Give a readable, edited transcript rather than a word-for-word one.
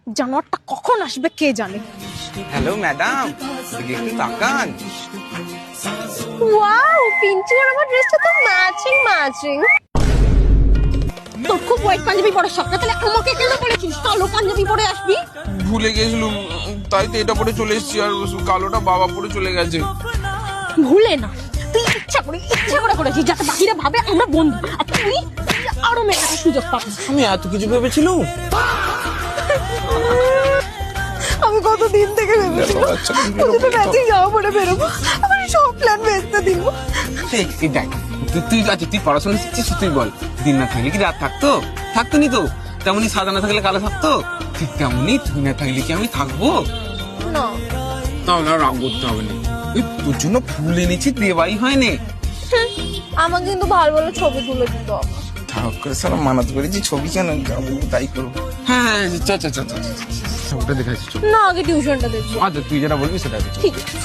জানোয়ারটা কখন আসবে কে জানে। হ্যালো ম্যাডাম, একটু তাকান। ওয়াও, পিঞ্চু আর আমার ড্রেসটা তো ম্যাচিং। তোর খুব হোয়াইট পাঞ্জাবি পরার শখ না, তাহলে আমাকে কেন বলেছিস কালো পাঞ্জাবি পরে আসবি? ভুলে গেছিলাম, তাই তো এটা পরে চলে এসেছি, আর কালোটা বাবা পরে চলে গেছে। ভুলে না, তুই ইচ্ছা করে করেছিস যাতে বাকিরা ভাবে আমরা বন্ধু, আর তুই আরো মেয়েটাকে সুযোগ পাবি। আমি এত কিছু ভেবেছিলাম। আমি কতদিন থেকে ভেবেছিলাম ম্যাচিং জামা পরে বেরোবো, আমার সব প্ল্যান ভেস্তে দিল। দেখ, তুই পড়াশোনা শিখছিস, তুই বল দিন না থাকলে কি রাত থাকতো নি তো? তেমনি সাদা না থাকলে কালো থাকতো, ঠিক তেমনি তুই না থাকলে কি আমি থাকবো? না তাহলে আর রাগ করতে হবে না। তোর জন্য ফুল এনেছি, দেওয়াই হয়নি। আমার কিন্তু ভালো ছবি তুলে দিত। ঠাক করে সারা মানাতে পেরেছি, ছবি কেন তাই করবো। হ্যাঁ, ওটা দেখাচ্ছি। না, আগে টিউশনটা দেখবো। আচ্ছা, তুই যেটা বলবি সেটা। ঠিক আছে।